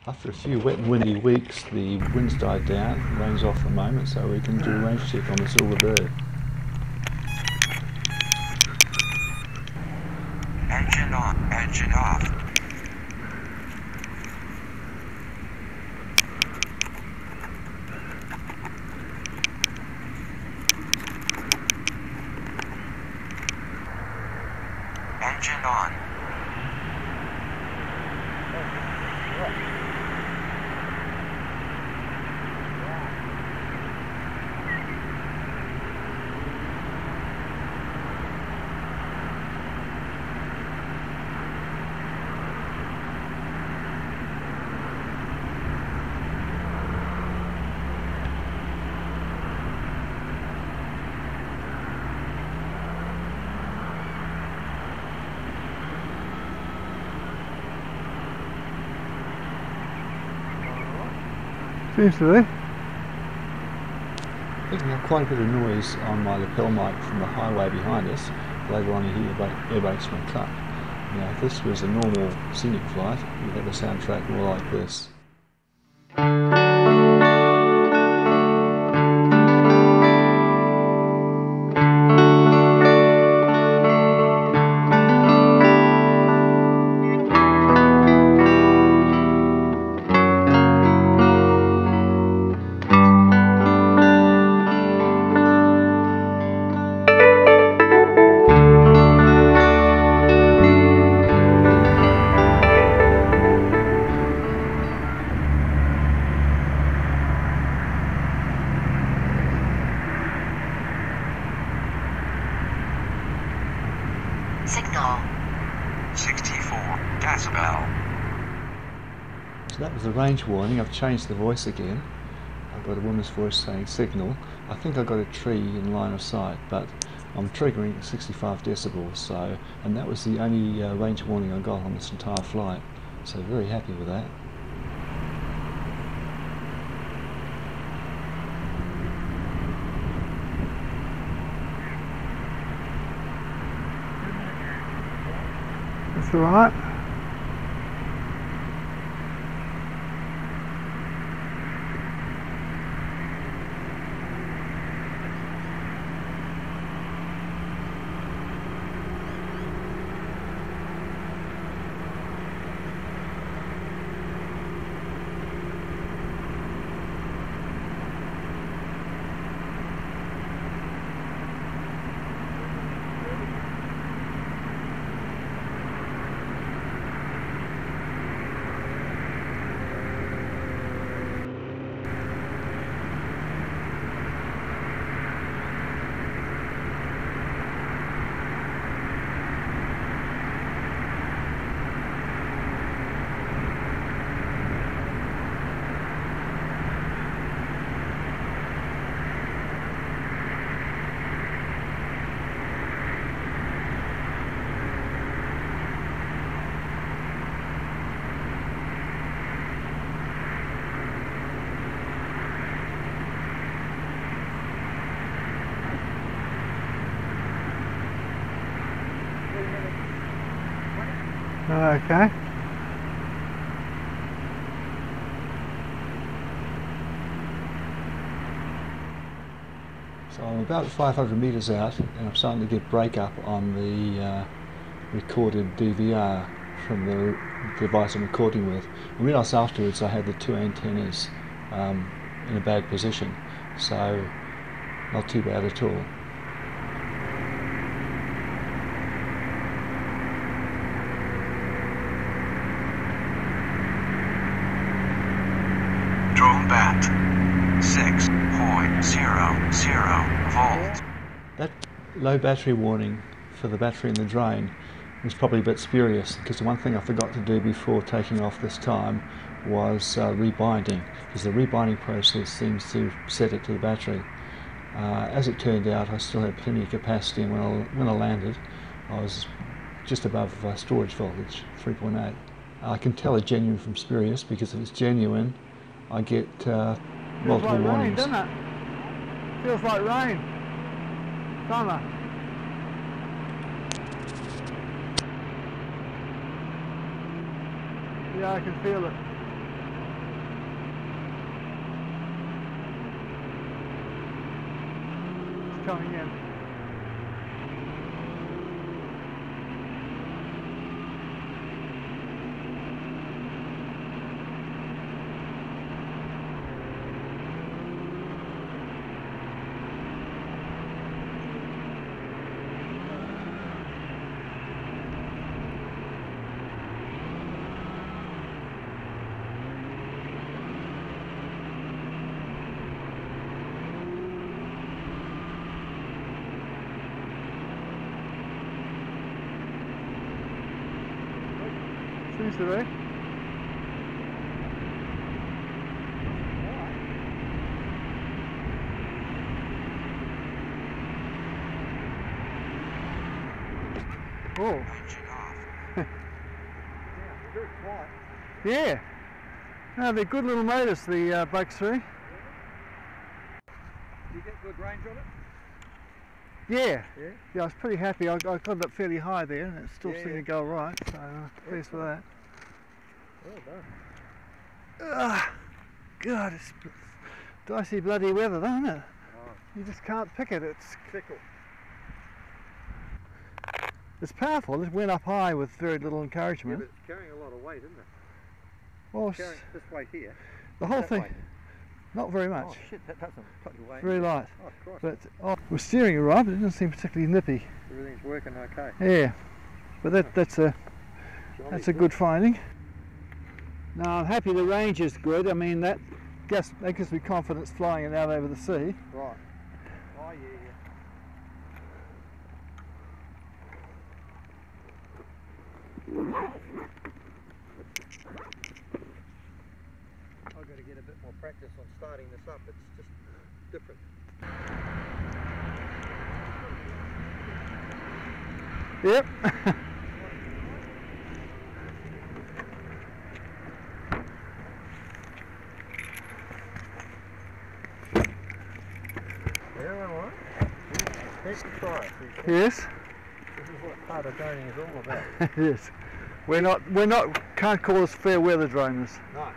After a few wet and windy weeks, the wind's died down, rain's off for a moment, so we can do a range check on the Silver Bird. Engine on, engine off. Engine on. Seems to be. Picking up quite a bit of noise on my lapel mic from the highway behind us. Later on you hear air brakes from a truck. Now if this was a normal scenic flight, you'd have a soundtrack more like this. Signal 64 decibel. So that was the range warning. I've changed the voice again. I've got a woman's voice saying signal. I think I got a tree in line of sight, but I'm triggering at 65 decibels, so, and that was the only range warning I got on this entire flight. So very happy with that. That's alright. Okay. So I'm about 500 meters out and I'm starting to get breakup on the recorded DVR from the device I'm recording with. I realised afterwards I had the two antennas in a bad position, so not too bad at all. Drone bat 6.00 volts. That low battery warning for the battery in the drone was probably a bit spurious, because the one thing I forgot to do before taking off this time was rebinding, because the rebinding process seems to set it to the battery. As it turned out, I still had plenty of capacity, and when I landed I was just above storage voltage, 3.8. I can tell it genuine from spurious, because if it's genuine I get multiple warnings. Feels like rain, doesn't it? Feels like rain. Summer. Yeah, I can feel it. coming in. Seems to be. Oh. Engine off. Yeah, very quiet. Yeah. No, they're good little motors, the Bugs 3. Do you get good range on it? Yeah. Yeah? Yeah, I was pretty happy. I got it up fairly high there and it still Yeah, seemed yeah. to go right, so pleased with that. Well done. God, it's dicey bloody weather, though, isn't it? Oh, You just can't pick it. It's fickle. powerful. It went up high with very little Yeah, encouragement. but it's carrying a lot of weight, isn't it? Well, Carrying this weight here. the whole that thing, weight. not very much. Oh shit, that doesn't bloody weight. Very light. Oh, Christ. But we're steering it right, but it doesn't seem particularly nippy. Everything's working okay. Yeah, but that's a good finding. No, I'm happy the range is good. I mean that gives me confidence flying it out over the sea. Right. Oh yeah, yeah. I've got to get a bit more practice on starting this up. It's just different. Yep. Yeah, all right. Let's try it. Yes. This is what part of droning is all about. Yes. We're not can't call us fair weather droners. No.